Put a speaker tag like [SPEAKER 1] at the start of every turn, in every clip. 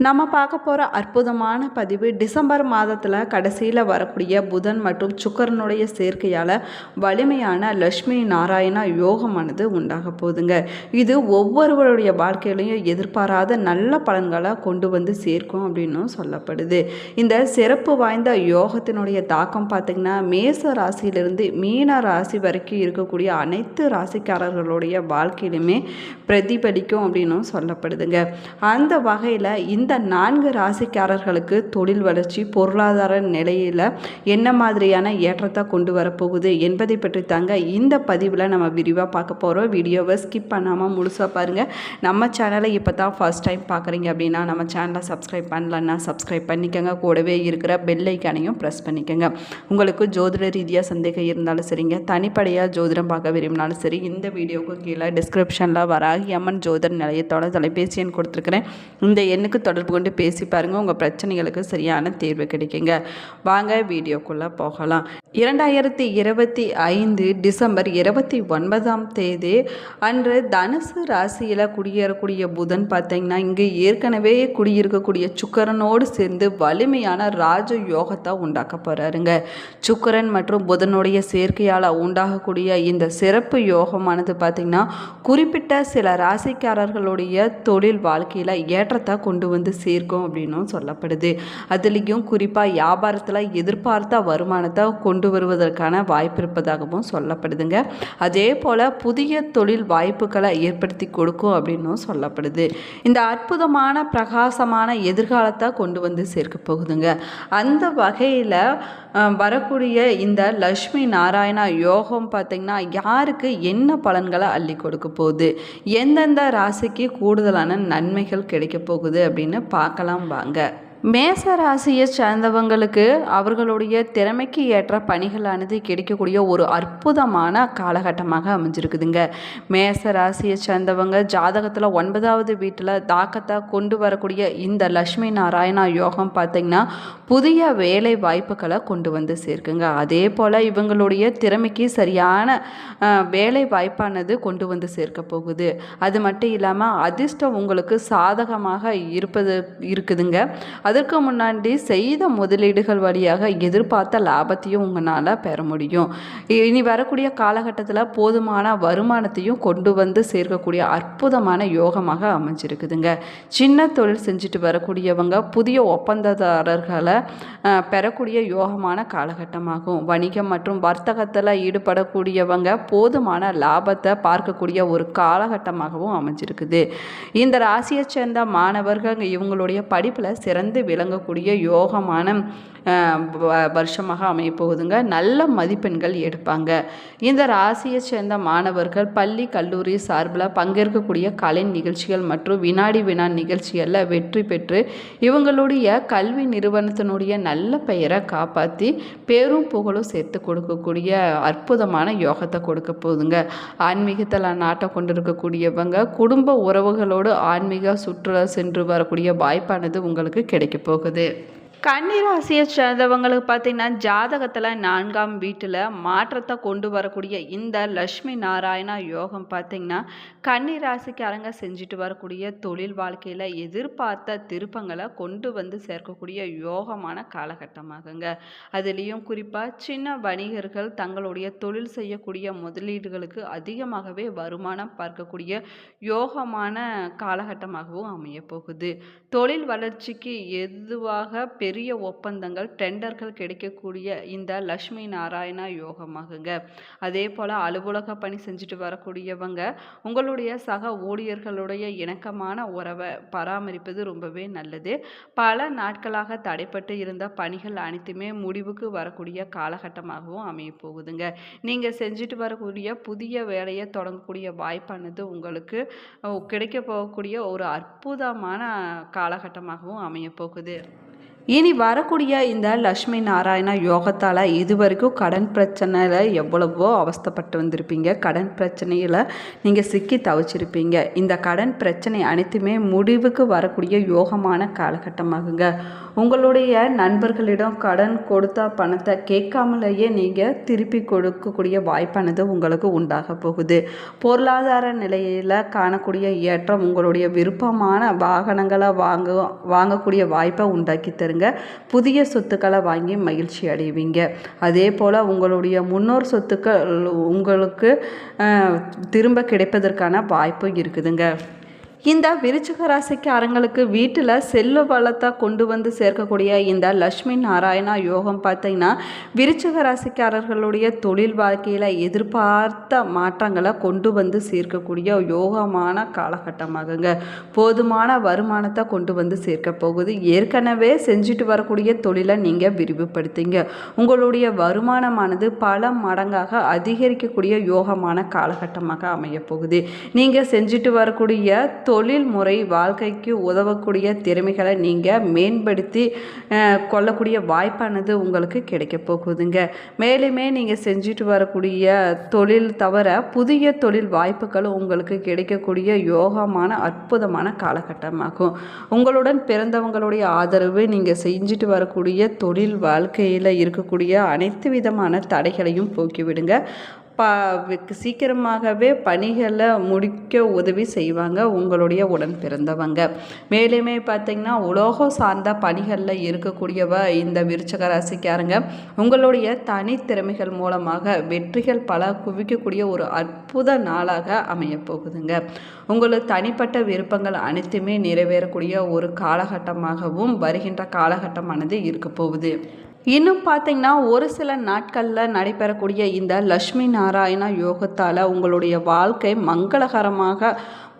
[SPEAKER 1] நம்ம பார்க்க போகிற அற்புதமான பதிவு டிசம்பர் மாதத்தில் கடைசியில் வரக்கூடிய புதன் மற்றும் சுக்கரனுடைய சேர்க்கையால் வலிமையான லக்ஷ்மி நாராயணா யோகமானது உண்டாக போகுதுங்க. இது ஒவ்வொருவருடைய வாழ்க்கையிலையும் எதிர்பாராத நல்ல பலன்களை கொண்டு வந்து சேர்க்கும் அப்படின்னும் சொல்லப்படுது. இந்த சிறப்பு வாய்ந்த யோகத்தினுடைய தாக்கம் பார்த்திங்கன்னா மேச ராசியிலிருந்து மீன ராசி வரைக்கும் இருக்கக்கூடிய அனைத்து ராசிக்காரர்களுடைய வாழ்க்கையிலுமே பிரதிபலிக்கும் அப்படின்னும் சொல்லப்படுதுங்க. அந்த வகையில் இந்த 4 ராசிக்காரர்களுக்கு தொழில் வளர்ச்சி, பொருளாதார நிலையில் என்ன மாதிரியான ஏற்றத்தை கொண்டு வரப்போகுது என்பதை பற்றி தாங்க இந்த பதிவில் நம்ம விரிவாக பார்க்க போகிறோம். வீடியோவை ஸ்கிப் பண்ணாமல் முழுசாக பாருங்கள். நம்ம சேனலை இப்போ தான் ஃபர்ஸ்ட் டைம் பார்க்குறீங்க அப்படின்னா நம்ம சேனலை சப்ஸ்கிரைப் பண்ணலன்னா சப்ஸ்கிரைப் பண்ணிக்கோங்க. கூடவே இருக்கிற பெல் ஐக்கானையும் ப்ரெஸ் பண்ணிக்கோங்க. உங்களுக்கு ஜோதிட ரீதியாக சந்தேகம் இருந்தாலும் சரிங்க, தனிப்படையாக ஜோதிடம் பார்க்க விரும்பினாலும் சரி, இந்த வீடியோவுக்கு கீழே டிஸ்கிரிப்ஷனில் வராகி அம்மன் ஜோதிட நிலையத்தோட தொலைபேசி எண் கொடுத்துருக்குறேன். இந்த எண்ணுக்கு தொடர்பு கொண்டு பேசி பாருங்கள். உங்கள் பிரச்சனைகளுக்கு சரியான தீர்வு கிடைக்குங்க. வாங்க வீடியோக்குள்ளே போகலாம். 2025 டிசம்பர் 29 அன்று தனுசு ராசியில் குடியேறக்கூடிய புதன் பார்த்தீங்கன்னா இங்கே ஏற்கனவே குடியிருக்கக்கூடிய சுக்கரனோடு சேர்ந்து வலிமையான ராஜ யோகத்தை உண்டாக்க போகிறாருங்க. சுக்கரன் மற்றும் புதனுடைய சேர்க்கையால் உண்டாகக்கூடிய இந்த சிறப்பு யோகமானது பார்த்திங்கன்னா குறிப்பிட்ட சில ராசிக்காரர்களுடைய தொழில் வாழ்க்கையில் ஏற்றத்தை கொண்டு வந்து சேர்க்கும் அப்படின்னும் சொல்லப்படுது. அதுலேயும் குறிப்பாக வியாபாரத்தில் எதிர்பார்த்த வருமானத்தை கொண்டு வருவதற்கான வாய்ப்பு இருப்பதாகவும் சொல்லப்படுதுங்க. அதே போல் புதிய தொழில் வாய்ப்புகளை ஏற்படுத்தி கொடுக்கும் அப்படின்னும் சொல்லப்படுது. இந்த அற்புதமான பிரகாசமான எதிர்காலத்தை கொண்டு வந்து சேர்க்க போகுதுங்க. அந்த வகையில் வரக்கூடிய இந்த லக்ஷ்மி நாராயணா யோகம் பார்த்திங்கன்னா யாருக்கு என்ன பலன்களை அள்ளி கொடுக்க போகுது, எந்தெந்த ராசிக்கு கூடுதலான நன்மைகள் கிடைக்க போகுது அப்படின்னு பார்க்கலாம் வாங்க. மேச ராசியை சேர்ந்தவங்களுக்கு அவர்களுடைய திறமைக்கு ஏற்ற பணிகளானது கிடைக்கக்கூடிய ஒரு அற்புதமான காலகட்டமாக அமைஞ்சிருக்குதுங்க. மேச ராசியை சேர்ந்தவங்க ஜாதகத்தில் 9வது வீட்டில் தாக்கத்தை கொண்டு வரக்கூடிய இந்த லக்ஷ்மி நாராயணா யோகம் பார்த்திங்கன்னா புதிய வேலை வாய்ப்புகளை கொண்டு வந்து சேர்க்குங்க. அதே போல் இவங்களுடைய திறமைக்கு சரியான வேலை வாய்ப்பானது கொண்டு வந்து சேர்க்க போகுது. அது மட்டும் இல்லாமல் அதிர்ஷ்டம் உங்களுக்கு சாதகமாக இருக்குதுங்க. அதற்கு முன்னாடி செய்த முதலீடுகள் வழியாக எதிர்பார்த்த லாபத்தையும் உங்களால் பெற முடியும். இனி வரக்கூடிய காலகட்டத்தில் போதுமான வருமானத்தையும் கொண்டு வந்து சேர்க்கக்கூடிய அற்புதமான யோகமாக அமைஞ்சிருக்குதுங்க. சின்ன தொழில் செஞ்சுட்டு வரக்கூடியவங்க புதிய ஒப்பந்ததாரர்களை பெறக்கூடிய யோகமான காலகட்டமாகும். வணிகம் மற்றும் வர்த்தகத்தில் ஈடுபடக்கூடியவங்க போதுமான லாபத்தை பார்க்கக்கூடிய ஒரு காலகட்டமாகவும் அமைஞ்சிருக்குது. இந்த ராசியை சேர்ந்த மாணவர்கள் இவங்களுடைய படிப்பில் சிறந்து விளங்கக்கூடிய யோகமான வருஷமாக அமையப்போகுதுங்க. நல்ல மதிப்பெண்கள் எடுப்பாங்க. இந்த ராசியை சேர்ந்த மாணவர்கள் பள்ளி கல்லூரி சார்பில் பங்கேற்கக்கூடிய கலை நிகழ்ச்சிகள் மற்றும் வினாடி வினா நிகழ்ச்சிகளில் வெற்றி பெற்று இவங்களுடைய கல்வி நிறுவனத்தினுடைய நல்ல பெயரை காப்பாற்றி பேரும் புகழும் சேர்த்து கொடுக்கக்கூடிய அற்புதமான யோகத்தை கொடுக்க போகுதுங்க. ஆன்மீகத்தில் நாட்டம் கொண்டிருக்கக்கூடியவங்க குடும்ப உறவுகளோடு ஆன்மீக சுற்றுலா சென்று வரக்கூடிய வாய்ப்பானது உங்களுக்கு கிடைக்க போகுது. கன்னிராசியை சேர்ந்தவங்களுக்கு பார்த்திங்கன்னா ஜாதகத்தில் 4ஆம் வீட்டில் மாற்றத்தை கொண்டு வரக்கூடிய இந்த லக்ஷ்மி நாராயணா யோகம் பார்த்திங்கன்னா கன்னிராசிக்காரங்க செஞ்சுட்டு வரக்கூடிய தொழில் வாழ்க்கையில் எதிர்பார்த்த திருப்பங்களை கொண்டு வந்து சேர்க்கக்கூடிய யோகமான காலகட்டமாகுங்க. அதுலேயும் குறிப்பாக சின்ன வணிகர்கள் தங்களுடைய தொழில் செய்யக்கூடிய முதலீடுகளுக்கு அதிகமாகவே வருமானம் பார்க்கக்கூடிய யோகமான காலகட்டமாகவும் அமையப்போகுது. தொழில் வளர்ச்சிக்கு எதுவாக பெரிய ஒப்பந்தங்கள் டெண்டர்கள் கிடைக்கக்கூடிய இந்த லக்ஷ்மி நாராயணா யோகமாகுங்க. அதே போல் அலுவலக பணி செஞ்சுட்டு வரக்கூடியவங்க உங்களுடைய சக ஊழியர்களுடைய இணக்கமான உறவை பராமரிப்பது ரொம்பவே நல்லது. பல நாட்களாக தடைப்பட்டு இருந்த பணிகள் அனைத்துமே முடிவுக்கு வரக்கூடிய காலகட்டமாகவும் அமைய போகுதுங்க. நீங்கள் செஞ்சுட்டு வரக்கூடிய புதிய வேலையை தொடங்கக்கூடிய வாய்ப்பானது உங்களுக்கு கிடைக்க போகக்கூடிய ஒரு அற்புதமான காலகட்டமாகவும் அமைய போகுது. இனி வரக்கூடிய இந்த லக்ஷ்மி நாராயண யோகத்தால் இதுவரைக்கும் கடன் பிரச்சனையில் எவ்வளவோ அவஸ்தைப்பட்டு வந்திருப்பீங்க. கடன் பிரச்சனையில் நீங்கள் சிக்கி தவிச்சிருப்பீங்க. இந்த கடன் பிரச்சனை அனைத்துமே முடிவுக்கு வரக்கூடிய யோகமான காலகட்டமாகுங்க. உங்களுடைய நண்பர்களிடம் கடன் கொடுத்த பணத்தை கேட்காமலேயே நீங்கள் திருப்பி கொடுக்கக்கூடிய வாய்ப்பானது உங்களுக்கு உண்டாக போகுது. பொருளாதார நிலையில் காணக்கூடிய ஏற்றம் உங்களுடைய விருப்பமான வாகனங்களை வாங்கக்கூடிய வாய்ப்பை உண்டாக்கி தருங்க. புதிய சொத்துக்களை வாங்கி மகிழ்ச்சி அடைவீங்க. அதே போல் உங்களுடைய முன்னோர் சொத்துக்கள் உங்களுக்கு திரும்ப கிடைப்பதற்கான வாய்ப்பு இருக்குதுங்க. இந்த விருச்சிக ராசிக்காரங்களுக்கு வீட்டில் செல்வ வளத்தை கொண்டு வந்து சேர்க்கக்கூடிய இந்த லக்ஷ்மி நாராயணா யோகம் பார்த்தீங்கன்னா விருச்சிக ராசிக்காரர்களுடைய தொழில் வாழ்க்கையில் எதிர்பார்த்த மாற்றங்களை கொண்டு வந்து சேர்க்கக்கூடிய யோகமான காலகட்டமாகுங்க. போதுமான வருமானத்தை கொண்டு வந்து சேர்க்க போகுது. ஏற்கனவே செஞ்சுட்டு வரக்கூடிய தொழிலை நீங்கள் விரிவுபடுத்திங்க. உங்களுடைய வருமானமானது பல மடங்காக அதிகரிக்கக்கூடிய யோகமான காலகட்டமாக அமையப்போகுது. நீங்கள் செஞ்சுட்டு வரக்கூடிய தொழில் முறை வாழ்க்கைக்கு உதவக்கூடிய திறமைகளை நீங்கள் மேம்படுத்தி கொள்ளக்கூடிய வாய்ப்பானது உங்களுக்கு கிடைக்க போகுதுங்க. மேலுமே நீங்கள் செஞ்சுட்டு வரக்கூடிய தொழில் தவிர புதிய தொழில் வாய்ப்புகள் உங்களுக்கு கிடைக்கக்கூடிய யோகமான அற்புதமான காலகட்டமாகும். உங்களுடன் பிறந்தவங்களுடைய ஆதரவு நீங்கள் செஞ்சுட்டு வரக்கூடிய தொழில் வாழ்க்கையில் இருக்கக்கூடிய அனைத்து விதமான தடைகளையும் போக்கிவிடுங்க. சீக்கிரமாகவே பணிகளை முடிக்க உதவி செய்வாங்க உங்களுடைய உடன் பிறந்தவங்க. மேலுமே பார்த்திங்கன்னா உலோகம் சார்ந்த பணிகளில் இருக்கக்கூடியவ இந்த விருச்சிக ராசிக்காரங்க உங்களுடைய தனித்திறமைகள் மூலமாக வெற்றிகள் பல குவிக்கக்கூடிய ஒரு அற்புத நாளாக அமையப்போகுதுங்க. உங்களுக்கு தனிப்பட்ட விருப்பங்கள் அனைத்துமே நிறைவேறக்கூடிய ஒரு காலகட்டமாகவும் வருகின்ற காலகட்டமானது இருக்க போகுது. இன்னும் பார்த்தீங்கன்னா ஒரு சில நாட்களில் நடைபெறக்கூடிய இந்த லக்ஷ்மி நாராயண யோகத்தால் உங்களுடைய வாழ்க்கை மங்களகரமாக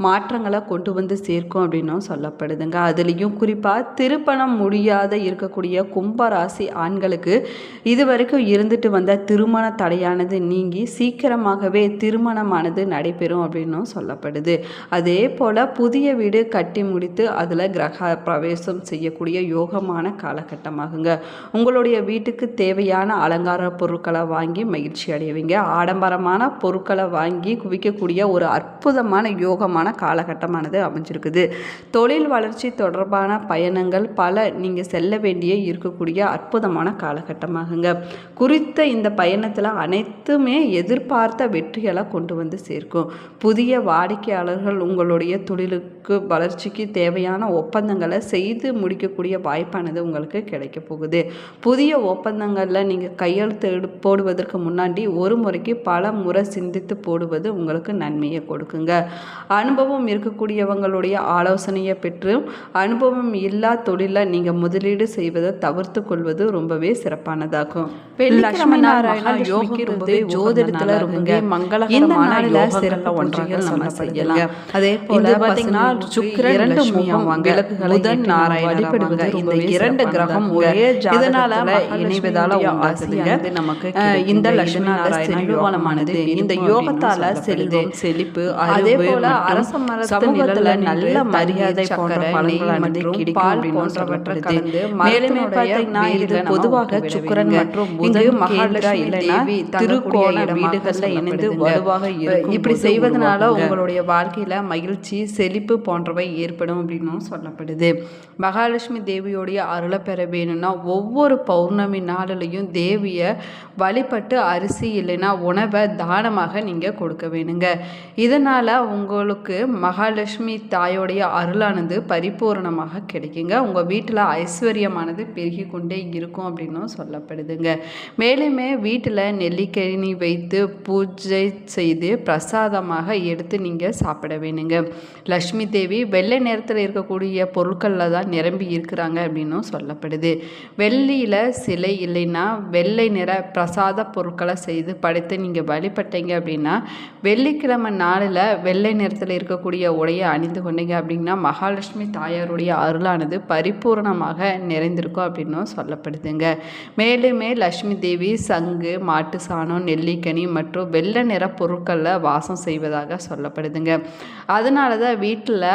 [SPEAKER 1] மாற்றங்களை கொண்டு வந்து சேர்க்கும் அப்படின்னும் சொல்லப்படுதுங்க. அதுலேயும் குறிப்பாக திருமணம் முடியாத இருக்கக்கூடிய கும்பராசி ஆண்களுக்கு இதுவரைக்கும் இருந்துட்டு வந்த திருமண தடையானது நீங்கி சீக்கிரமாகவே திருமணமானது நடைபெறும் அப்படின்னும் சொல்லப்படுது. அதே போல் புதிய வீடு கட்டி முடித்து அதில் கிரக பிரவேசம் செய்யக்கூடிய யோகமான காலகட்டமாகுங்க. உங்களுடைய வீட்டுக்கு தேவையான அலங்கார பொருட்களை வாங்கி மகிழ்ச்சி அடைவீங்க. ஆடம்பரமான பொருட்களை வாங்கி குவிக்கக்கூடிய ஒரு அற்புதமான யோகமான காலகட்டமானது அமைஞ்சிருக்குது. தொழில் வளர்ச்சி தொடர்பான பயணங்கள் பல நீங்கள் செல்ல வேண்டிய இருக்கக்கூடிய அற்புதமான காலகட்டமாகுங்க. குறித்த இந்த பயணத்தில் அனைத்துமே எதிர்பார்த்த வெற்றிகளை கொண்டு வந்து சேர்க்கும். புதிய வாடிக்கையாளர்கள் உங்களுடைய தொழிலுக்கு வளர்ச்சிக்கு தேவையான ஒப்பந்தங்களை செய்து முடிக்கக்கூடிய வாய்ப்பானது உங்களுக்கு கிடைக்க போகுது. புதிய ஒப்பந்தங்களில் நீங்கள் கையெழுத்து போடுவதற்கு முன்னாடி ஒரு முறைக்கு பல முறை சிந்தித்து போடுவது உங்களுக்கு நன்மையை கொடுக்குங்க. அனுபவம் இருக்கக்கூடியவங்களுடைய ஆலோசனையை பெற்று அனுபவம் இல்லா தொழிலில் நீங்கள் முதலீடு செய்வதை தவிர்த்து கொள்வது ரொம்பவே சிறப்பானதாகும். லக்ஷ்மி நாராயண யோகம் ரொம்பவே ஜோதிடத்தில் ரொம்பவே மங்களகரமான யோகங்கள்ல ஒன்றாக நம்ம செய்யலாம். அதே போல பார்த்தீங்கன்னா சுக்கிரன் லக்ஷ்மி புதன் நாராயண வழிபடுவது இந்த இரண்டு கிரகம் ஒரே இதனால இணைவதால உண்டாகுதுங்க. நமக்கு இந்த லக்ஷ்மி நாராயண யோகமானது இந்த யோகத்தால செல்வம் செழிப்பு அதே போல அரச சமூகத்துல நல்ல மரியாதை போன்ற பலன்கள் பால் போன்றவற்றை கலந்து மேலுமே பார்த்தீங்கன்னா இது பொதுவாக சுக்கிரன் மற்றும் புதன் மகாலட்சுமி தேவி திருக்கோண வீடுகளில் இணைந்து வலுவாக இருக்கும். இப்படி செய்வதனால உங்களுடைய வாழ்க்கையில மகிழ்ச்சி செழிப்பு போன்றவை ஏற்படும் அப்படின்னு சொல்லப்படுது. மகாலட்சுமி தேவியோடைய அருளை பெற வேணும்னா ஒவ்வொரு பௌர்ணமி நாளிலையும் தேவியை வழிபட்டு அரிசி இல்லைன்னா உணவை தானமாக நீங்கள் கொடுக்க வேணுங்க. இதனால் உங்களுக்கு மகாலட்சுமி தாயோடைய அருளானது பரிபூர்ணமாக கிடைக்குங்க. உங்கள் வீட்டில் ஐஸ்வர்யமானது பெருகி கொண்டே இருக்கும் அப்படின்னும் சொல்லப்படுதுங்க. மேலுமே வீட்டில் நெல்லிக்கனி வைத்து பூஜை செய்து பிரசாதமாக எடுத்து நீங்கள் சாப்பிட வேணுங்க. லக்ஷ்மி தேவி வெள்ளை நிறத்தில் இருக்கக்கூடிய பொருட்களில் தான் நிரம்பி இருக்கிறாங்க அப்படின்னும் சொல்லப்படுது. வெள்ளியில் சிலை இல்லைன்னா வெள்ளை நிற பிரசாத பொருட்களை செய்து படைத்து நீங்கள் வழிபட்டீங்க அப்படின்னா வெள்ளிக்கிழமை நாளில் வெள்ளை நிறத்தில் இருக்கக்கூடிய உடையை அணிந்து கொண்டீங்க அப்படின்னா மகாலட்சுமி தாயாருடைய அருளானது பரிபூர்ணமாக நிறைந்திருக்கும் அப்படின்னும் சொல்லப்படுதுங்க. மேலுமே லக்ஷ்மி தேவி சங்கு மாட்டு சாணம் நெல்லிக்கனி மற்றும் வெள்ளை நிற பொருட்களில் வாசம் செய்வதாக சொல்லப்படுதுங்க. அதனால தான் வீட்டில்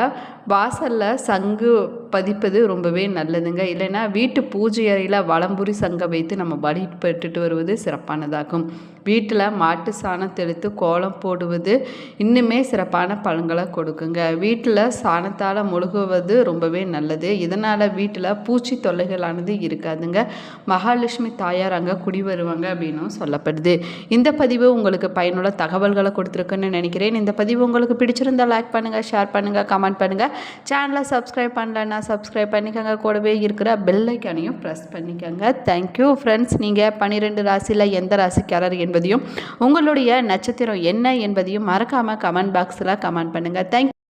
[SPEAKER 1] வாசலில் சங்கு பதிப்பது ரொம்பவே நல்லதுங்க. இல்லைன்னா வீட்டு பூஜை அறையில் வலம்புரி சங்கம் வைத்து நம்ம வழிபட்டுட்டு வருவது சிறப்பானதாகும். வீட்டில் மாட்டு சாணம் தெளித்து கோலம் போடுவது இன்னுமே சிறப்பான பலன்களை கொடுக்குங்க. வீட்டில் சாணத்தால் மொழுகுவது ரொம்பவே நல்லது. இதனால் வீட்டில் பூச்சி தொல்லைகளானது இருக்காதுங்க. மகாலட்சுமி தாயார் அங்கே குடி வருவாங்க அப்படின்னும் சொல்லப்படுது. இந்த பதிவு உங்களுக்கு பயனுள்ள தகவல்களை கொடுத்துருக்குன்னு நினைக்கிறேன். இந்த பதிவு உங்களுக்கு பிடிச்சிருந்தால் லைக் பண்ணுங்கள், ஷேர் பண்ணுங்கள், கமெண்ட் பண்ணுங்கள். சேனலை சப்ஸ்கிரைப் பண்ணலன்னா சப்ஸ்கிரைப் பண்ணிக்கோங்க. கூடவே இருக்கிற பெல் ஐக்கானையும் ப்ரெஸ் பண்ணிக்கோங்க. Thank you friends. நீங்கள் 12 ராசியில் எந்த ராசிக்காரர் என்பதையும் உங்களுடைய நட்சத்திரம் என்ன என்பதையும் மறக்காமல் கமெண்ட் பாக்ஸில் கமெண்ட் பண்ணுங்கள். தேங்க்யூ.